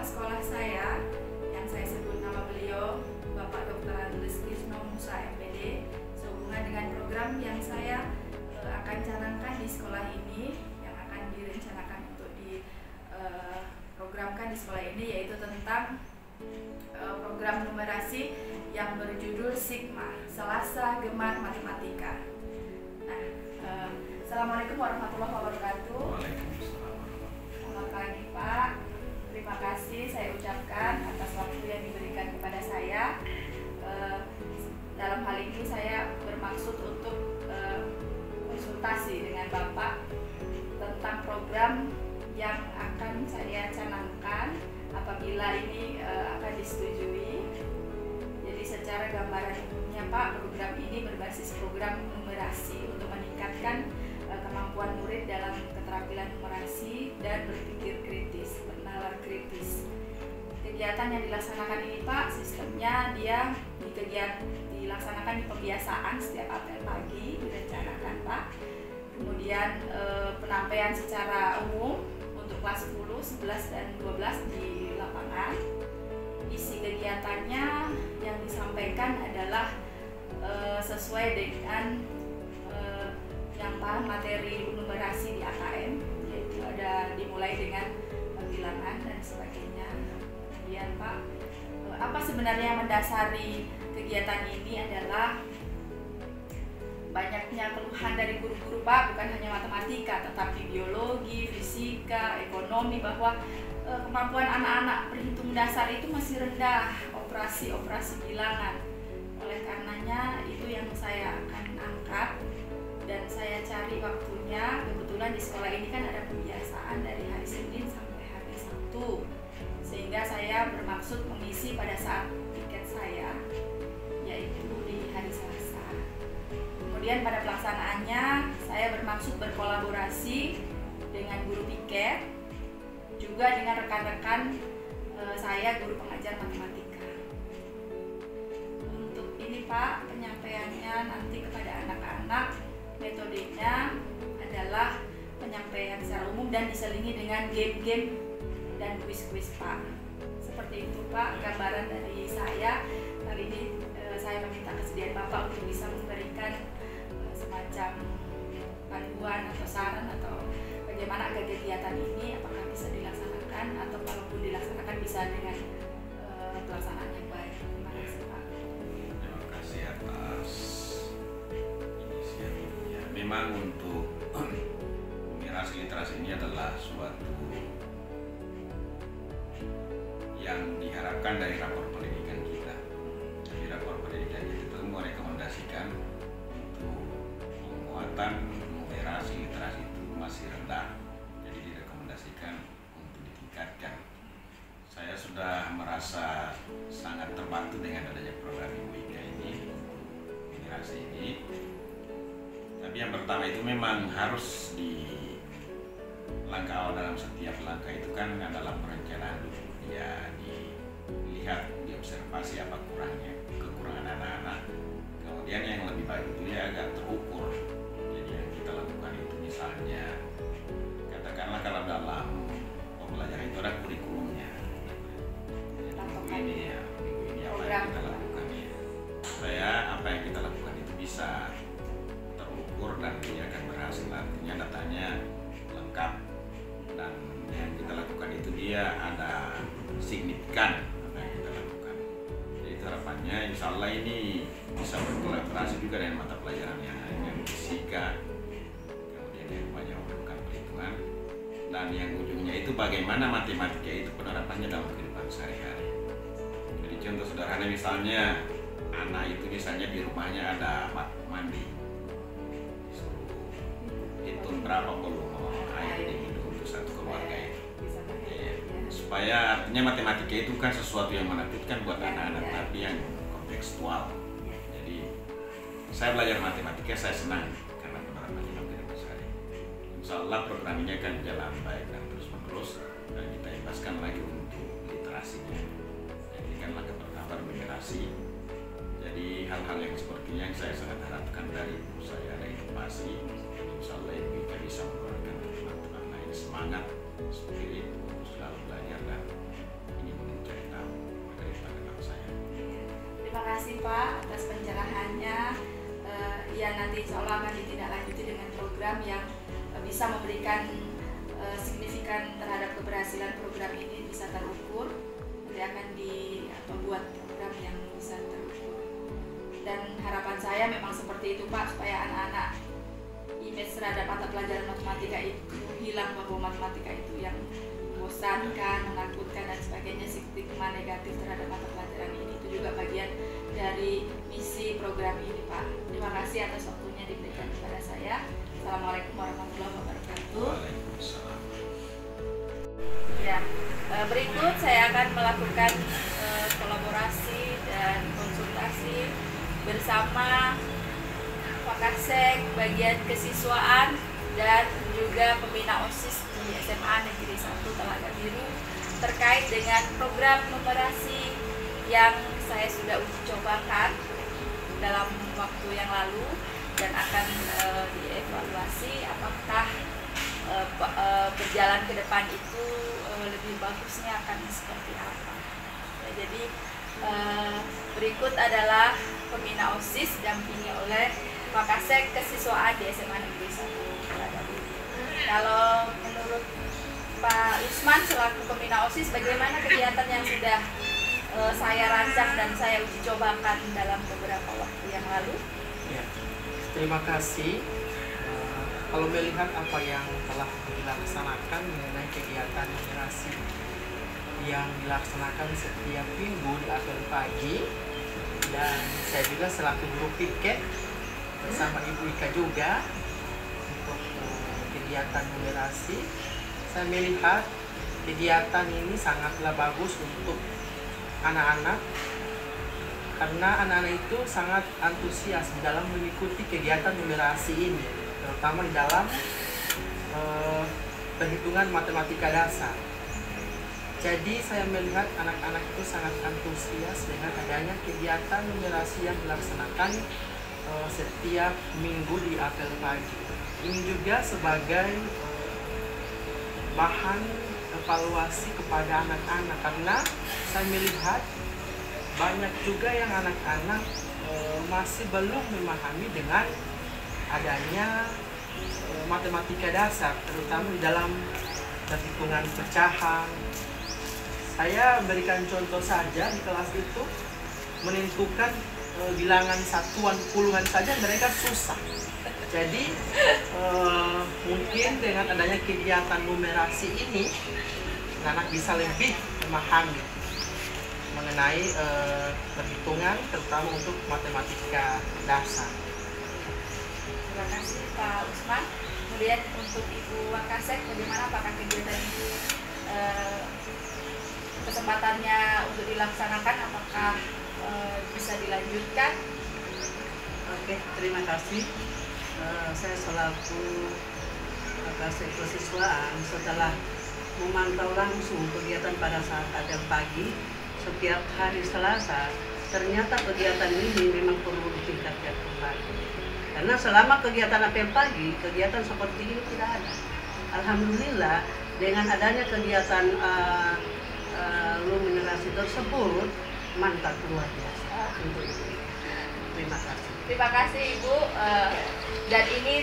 sekolah saya yang saya sebut nama beliau Bapak Dr. Andes Krisno Musa MPD, sehubungan dengan program yang saya akan canangkan di sekolah ini, yang akan direncanakan untuk diprogramkan di sekolah ini, yaitu tentang program numerasi yang berjudul Sigma, Selasa Gemar Matematika. Nah, Assalamualaikum warahmatullahi wabarakatuh. Selamat pagi Pak. Terima kasih saya ucapkan atas waktu yang diberikan kepada saya. Dalam hal ini saya bermaksud untuk konsultasi dengan Bapak tentang program yang akan saya canangkan apabila ini akan disetujui. Jadi secara gambaran umumnya Pak, program ini berbasis program numerasi untuk meningkatkan kemampuan murid dalam keterampilan numerasi dan berpikir kritis, bernalar kritis. Kegiatan yang dilaksanakan ini Pak, sistemnya dia dilaksanakan di pembiasaan setiap apel pagi direncanakan Pak. Kemudian penyampaian secara umum untuk kelas 10, 11, dan 12 di lapangan. Isi kegiatannya yang disampaikan adalah sesuai dengan yang paham materi numerasi di AKM, yaitu ada dimulai dengan bilangan dan sebagainya. Kemudian Pak, apa sebenarnya yang mendasari kegiatan ini adalah banyaknya keluhan dari guru-guru Pak, bukan hanya matematika tetapi biologi, fisika, ekonomi, bahwa kemampuan anak-anak berhitung dasar itu masih rendah, operasi bilangan. Oleh karenanya itu yang saya akan angkat dan saya cari waktunya. Kebetulan di sekolah ini kan ada pembiasaan dari hari Senin sampai hari Sabtu, sehingga saya bermaksud mengisi pada saat tiket saya, yaitu di hari Selasa. Kemudian pada pelaksanaannya saya bermaksud berkolaborasi dengan guru piket, juga dengan rekan-rekan saya guru pengajar matematika. Untuk ini Pak, penyampaiannya nanti kepada anak-anak, metodenya adalah penyampaian secara umum dan diselingi dengan game-game dan kuis-kuis Pak. Seperti itu Pak gambaran dari saya. Kali ini saya meminta kesediaan Bapak untuk bisa memberikan semacam panduan atau saran atau bagaimana kegiatan ini, apakah bisa dilaksanakan atau kalaupun dilaksanakan bisa dengan pelaksanaan yang baik. Terima kasih Pak. Terima kasih atas inisiatifnya. Memang untuk numerasi literasi ini adalah suatu yang diharapkan dari rapor pendidikan kita. Jadi rapor pendidikan kita itu merekomendasikan untuk penguatan numerasi literasi itu masih rendah, jadi direkomendasikan untuk ditingkatkan. Saya sudah merasa sangat terbantu dengan adanya program IWK ini untuk numerasi ini. Tapi yang pertama itu memang harus di langkah awal dalam setiap langkah itu kan adalah perencanaan dulu. Ya dilihat, diobservasi apa kekurangan anak-anak. Kemudian yang lebih baik itu ya agak terukur. Jadi yang kita lakukan itu misalnya, katakanlah kalau dalam pembelajaran itu ada kurikulumnya. Minggu ini apa yang kita lakukan ya. Supaya apa yang kita lakukan itu bisa terukur dan dia akan berhasil. Artinya datanya lengkap dan yang kita lakukan itu dia ada signifikan apa yang kita lakukan. Jadi harapannya insya Allah ini bisa berkolaborasi juga dengan mata pelajaran yang fisika, kemudian yang banyak melakukan perhitungan, dan yang ujungnya itu bagaimana matematika itu penerapannya dalam kehidupan sehari-hari. Jadi contoh sederhana misalnya anak itu misalnya di rumahnya ada mandi, disuruh hitung berapa volume air diminum untuk satu keluarga itu. Supaya artinya matematika itu kan sesuatu yang menakutkan buat anak-anak, tapi yang kontekstual. Jadi saya belajar matematika, saya senang karena penerapannya dalam kehidupan sehari. Insya Allah program ini akan jalan baik dan terus-menerus, dan kita imbaskan lagi untuk literasinya. Jadi kan langkah pertama numerasi. Jadi hal-hal yang sepertinya yang saya sangat harapkan dari ibu saya ada inovasi. Insya Allah ibu kita bisa mengeluarkan teman-teman lain semangat, spirit untuk selalu belajar dan kasih Pak atas pencerahannya. Ya nanti insya Allah akan ditindaklanjuti dengan program yang bisa memberikan signifikan terhadap keberhasilan program ini, bisa terukur. Nanti akan membuat program yang bisa terukur. Dan harapan saya memang seperti itu Pak, supaya anak-anak image terhadap mata pelajaran matematika itu hilang, bahwa matematika itu yang membosankan, menakutkan dan sebagainya, stigma negatif terhadap mata pelajaran ini. Itu juga bagian dari misi program ini Pak. Terima kasih atas waktunya diberikan kepada saya. Assalamualaikum warahmatullahi wabarakatuh. Waalaikumsalam. Ya, berikut saya akan melakukan kolaborasi dan konsultasi bersama Wakasek bagian kesiswaan dan juga pembina OSIS di SMA Negeri 1 Telaga Biru terkait dengan program numerasi yang saya sudah uji cobakan dalam waktu yang lalu dan akan dievaluasi apakah berjalan ke depan itu lebih bagusnya akan seperti apa. Ya, jadi berikut adalah pembina OSIS didampingi oleh Wakasek kesiswaan di SMA Negeri 1 Telaga Biru. Kalau menurut Pak Usman selaku pembina OSIS, bagaimana kegiatan yang sudah saya rancang dan saya uji cobakan dalam beberapa waktu yang lalu? Ya, terima kasih. Kalau melihat apa yang telah dilaksanakan mengenai kegiatan numerasi yang dilaksanakan setiap minggu di apel pagi, dan saya juga selaku guru piket bersama Ibu Ika juga untuk kegiatan numerasi, saya melihat kegiatan ini sangatlah bagus untuk anak-anak, karena anak-anak itu sangat antusias dalam mengikuti kegiatan numerasi ini, terutama di dalam perhitungan matematika dasar. Jadi saya melihat anak-anak itu sangat antusias dengan adanya kegiatan numerasi yang dilaksanakan setiap minggu di apel pagi. Ini juga sebagai bahan evaluasi kepada anak-anak, karena saya melihat banyak juga yang anak-anak masih belum memahami dengan adanya matematika dasar, terutama di dalam perhitungan pecahan. Saya berikan contoh saja, di kelas itu menentukan bilangan satuan puluhan saja mereka susah. Jadi mungkin dengan adanya kegiatan numerasi ini, anak bisa lebih memahami mengenai perhitungan, terutama untuk matematika dasar. Terima kasih Pak Usman. Kemudian untuk Ibu Wakasek, bagaimana apakah kegiatan ini kesempatannya untuk dilaksanakan, apakah bisa dilanjutkan? Oke, terima kasih. Saya selaku Wakasek kesiswaan, setelah memantau langsung kegiatan pada saat apel pagi setiap hari Selasa, ternyata kegiatan ini memang perlu ditingkatkan kembali. Karena selama kegiatan apel pagi, kegiatan seperti ini tidak ada. Alhamdulillah, dengan adanya kegiatan numerasi tersebut, mantap, luar biasa untuk itu. Terima kasih. Terima kasih Ibu, dan ini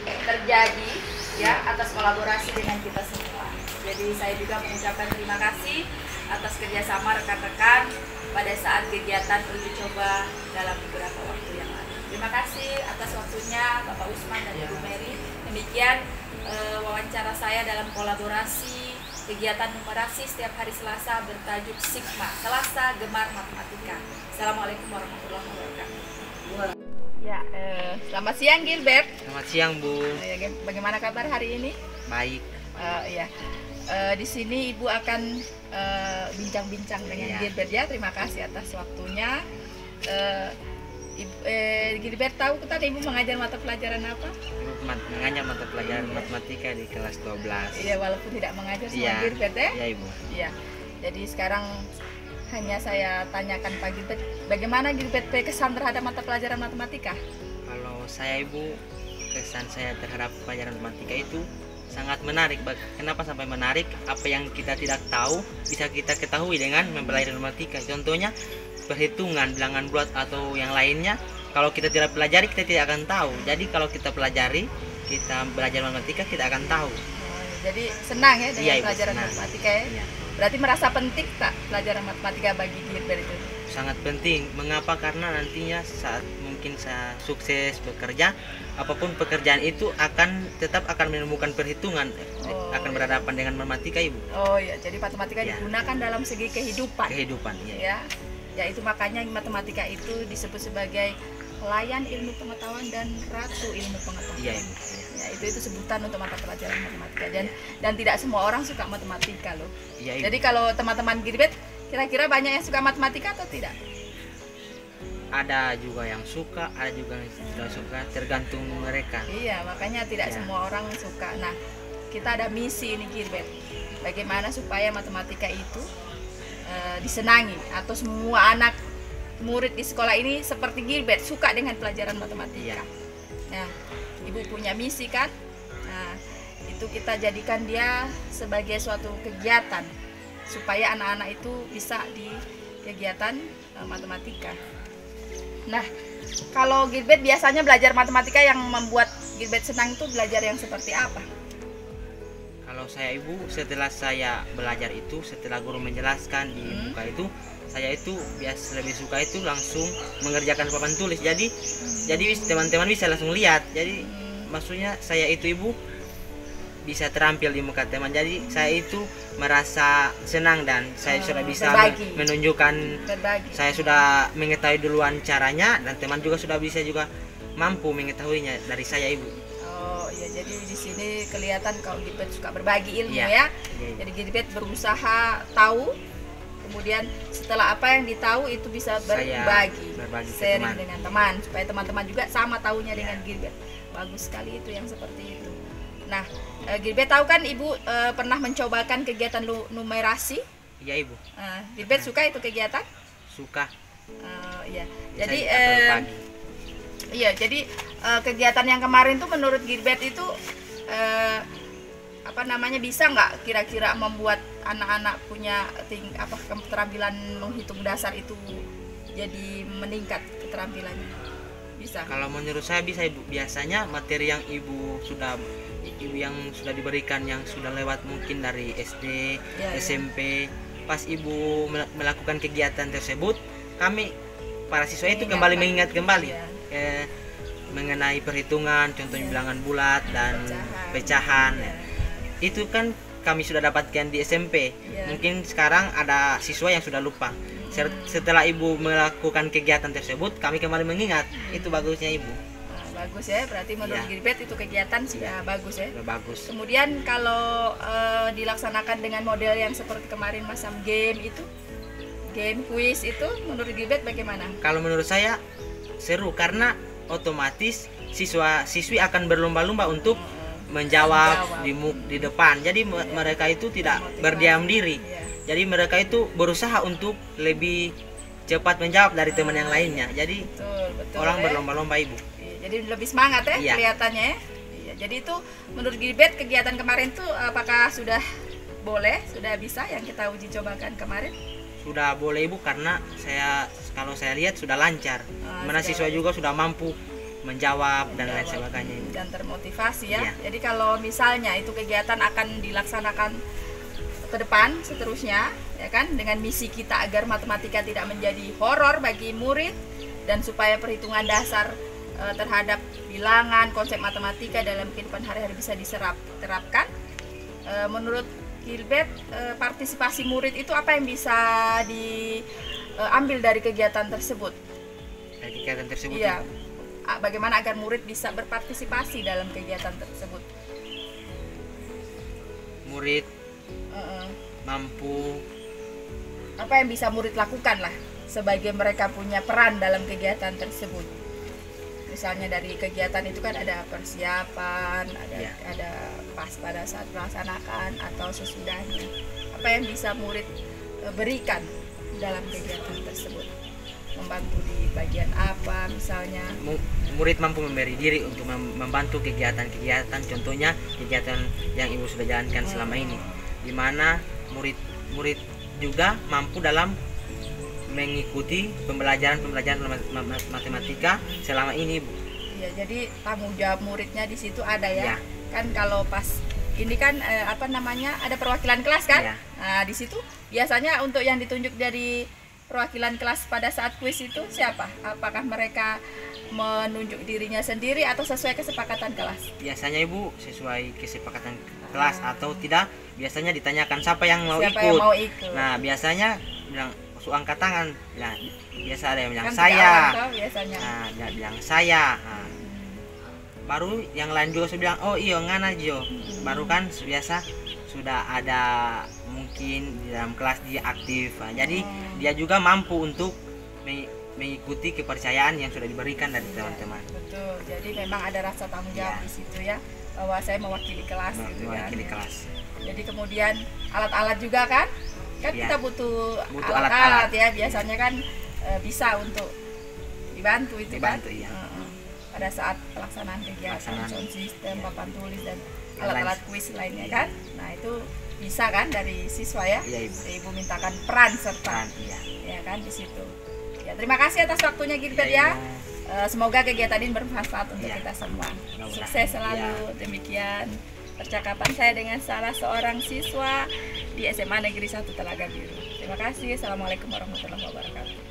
terjadi ya atas kolaborasi dengan kita semua. Jadi saya juga mengucapkan terima kasih atas kerjasama rekan-rekan pada saat kegiatan uji coba dalam beberapa waktu yang lalu. Terima kasih atas waktunya Bapak Usman dan Ibu Mary. Demikian wawancara saya dalam kolaborasi kegiatan numerasi setiap hari Selasa bertajuk Sigma, Selasa Gemar Matematika. Assalamualaikum warahmatullahi wabarakatuh. Ya, selamat siang Gilbert. Selamat siang Bu. Bagaimana kabar hari ini? Baik. Ya, di sini Ibu akan bincang-bincang dengan Gilbert ya. Terima kasih atas waktunya. Gilbert, tahu kan Ibu mengajar mata pelajaran apa? Ibu mengajar mata pelajaran matematika di kelas 12. Iya, walaupun tidak mengajar sama Gilbert ya. Iya Ibu. Iya. Jadi sekarang hanya saya tanyakan Pak Gilbert, bagaimana Gilbert kesan terhadap mata pelajaran matematika? Kalau saya Ibu, kesan saya terhadap pelajaran matematika itu sangat menarik. Kenapa sampai menarik? Apa yang kita tidak tahu bisa kita ketahui dengan mempelajari matematika. Contohnya perhitungan, bilangan bulat atau yang lainnya. Kalau kita tidak pelajari kita tidak akan tahu. Jadi kalau kita pelajari, kita belajar matematika kita akan tahu. Jadi senang ya dengan Ibu, pelajaran senang. matematika ya. Iya. Berarti merasa penting tak pelajaran matematika bagi Gilbert itu? Sangat penting. Mengapa? Karena nantinya saat mungkin saya sukses bekerja, apapun pekerjaan itu tetap akan menemukan perhitungan, akan berhadapan dengan matematika, Ibu. Oh ya, jadi matematika Ya. digunakan dalam segi kehidupan. Kehidupan, Ya, ya itu makanya matematika itu disebut sebagai pelayan ilmu pengetahuan dan ratu ilmu pengetahuan. Iya, Ibu. Ya, itu sebutan untuk mata pelajaran matematika dan tidak semua orang suka matematika loh. Iya, Ibu. Jadi kalau teman-teman Gilbert kira-kira banyak yang suka matematika atau tidak? Ada juga yang suka, ada juga yang tidak suka, tergantung mereka. Iya, makanya tidak Ya. semua orang suka. Nah, kita ada misi ini Gilbert. Bagaimana supaya matematika itu disenangi atau semua anak murid di sekolah ini seperti Gilbert suka dengan pelajaran matematika. Iya. Nah, Ibu punya misi kan? Nah, itu kita jadikan dia sebagai suatu kegiatan supaya anak-anak itu bisa di kegiatan matematika. Nah, kalau Gilbert biasanya belajar matematika yang membuat Gilbert senang itu belajar yang seperti apa? Kalau saya, Ibu, setelah saya belajar itu, setelah guru menjelaskan di muka itu, saya itu lebih suka itu langsung mengerjakan papan tulis. Jadi teman-teman bisa langsung lihat. Jadi maksudnya saya itu, Ibu, bisa terampil di muka teman. Jadi saya itu merasa senang dan saya sudah bisa berbagi. menunjukkan Berbagi. saya sudah mengetahui duluan caranya dan teman juga sudah bisa juga mampu mengetahuinya dari saya, Ibu. Oh ya, jadi di sini kelihatan kalau Gilbert suka berbagi ilmu Iya. ya. Iya. Jadi Gilbert berusaha tahu, kemudian setelah apa yang ditahu itu bisa Saya berbagi, berbagi ke sharing teman. dengan teman supaya teman-teman juga sama tahunya Iya. dengan Gilbert. Bagus sekali itu yang seperti itu. Nah, Gilbert tahu kan Ibu pernah mencobakan kegiatan numerasi. Iya, Ibu. Gilbert suka itu kegiatan? Suka. Iya. Bisa Jadi diatur pagi. iya, jadi kegiatan yang kemarin tuh menurut Gilbert itu bisa nggak kira-kira membuat anak-anak punya keterampilan menghitung dasar itu jadi meningkat keterampilannya? Bisa. Kalau menurut saya bisa, Ibu. Biasanya materi yang Ibu yang sudah diberikan yang sudah lewat mungkin dari SD, Ya, ya. SMP, pas Ibu melakukan kegiatan tersebut, kami para siswa itu Mengingat kembali lagi. mengingat kembali Iya. mengenai perhitungan, contohnya bilangan bulat dan pecahan. Iya. Itu kan kami sudah dapatkan di SMP. Iya. Mungkin sekarang ada siswa yang sudah lupa. Setelah Ibu melakukan kegiatan tersebut, kami kembali mengingat. Itu bagusnya, Ibu. Nah, bagus ya, berarti menurut Iya. Gilbert itu kegiatan sudah bagus ya. Sudah bagus. Kemudian kalau dilaksanakan dengan model yang seperti kemarin macam game quiz itu menurut Gilbert bagaimana? Kalau menurut saya seru karena otomatis siswa-siswi akan berlomba-lomba untuk menjawab di depan. Jadi mereka itu tidak Memotivasi. berdiam diri. Iya. Jadi mereka itu berusaha untuk lebih cepat menjawab dari teman yang lainnya. Jadi Betul orang ya. berlomba-lomba, Ibu. Iya, jadi lebih semangat ya Iya. kelihatannya ya. Iya, jadi itu menurut Gilbert kegiatan kemarin tuh apakah sudah sudah bisa yang kita uji cobakan kemarin? Sudah boleh, Ibu, karena kalau saya lihat sudah lancar. Mana sudah siswa lancar. juga sudah mampu menjawab dan lain sebagainya, Ibu. Dan termotivasi ya. Iya. Jadi kalau misalnya itu kegiatan akan dilaksanakan ke depan seterusnya ya kan dengan misi kita agar matematika tidak menjadi horor bagi murid dan supaya perhitungan dasar terhadap bilangan, konsep matematika dalam kehidupan hari-hari bisa diterapkan. Menurut Gilbert, partisipasi murid itu apa yang bisa diambil dari kegiatan tersebut? Dari kegiatan tersebut, Iya. Ibu. Bagaimana agar murid bisa berpartisipasi dalam kegiatan tersebut? Murid mampu Apa yang bisa murid lakukan lah sebagai mereka punya peran dalam kegiatan tersebut? Misalnya dari kegiatan itu kan ada persiapan, Iya. ada pas pada saat melaksanakan atau sesudahnya. Apa yang bisa murid berikan dalam kegiatan tersebut? membantu di bagian apa misalnya? Murid mampu memberi diri untuk membantu kegiatan-kegiatan, contohnya kegiatan yang ibu sudah jalankan selama ini, di mana murid juga mampu dalam mengikuti pembelajaran matematika selama ini, Bu. Ya, jadi tanggung jawab muridnya di situ ada ya. Ya. Kan kalau pas ini kan ada perwakilan kelas kan? Ya. Nah, di situ biasanya untuk yang ditunjuk dari perwakilan kelas pada saat kuis itu siapa? Apakah mereka menunjuk dirinya sendiri atau sesuai kesepakatan kelas? Biasanya Ibu sesuai kesepakatan kelas atau tidak, biasanya ditanyakan siapa yang mau Siapa ikut. yang mau ikut? Nah, biasanya bilang suruh angkat tangan. Nah, biasa ada yang bilang Kan saya. 3 orang toh biasanya. Nah, dia bilang saya. Nah, baru yang lain juga sudah bilang oh iya ngana Jo. Baru kan biasa sudah ada mungkin di dalam kelas dia aktif. Nah, jadi dia juga mampu untuk mengikuti kepercayaan yang sudah diberikan dari teman-teman. Betul. Jadi memang ada rasa tanggung jawab Ya. di situ ya, bahwa saya mewakili kelas gitu Mewakili kan. kelas. Jadi kemudian alat-alat juga kan? Kan Ya. kita butuh alat-alat alat-alat ya, biasanya kan bisa untuk dibantu itu Dibantu, kan. iya. Pada saat pelaksanaan kegiatan Pelaksanaan. sound system, Ya. papan tulis dan Yang alat-alat lain. kuis lainnya kan. Nah, itu bisa kan dari siswa ya. Iya, Ibu. Ibu mintakan peran serta Kan, iya. ya kan di situ. Ya, terima kasih atas waktunya Gilbert Iya, ya. Semoga kegiatan ini bermanfaat untuk Iya. kita semua. Mudah-mudahan. Sukses selalu. Demikian percakapan saya dengan salah seorang siswa di SMA Negeri 1 Telaga Biru. Terima kasih. Assalamualaikum warahmatullahi wabarakatuh.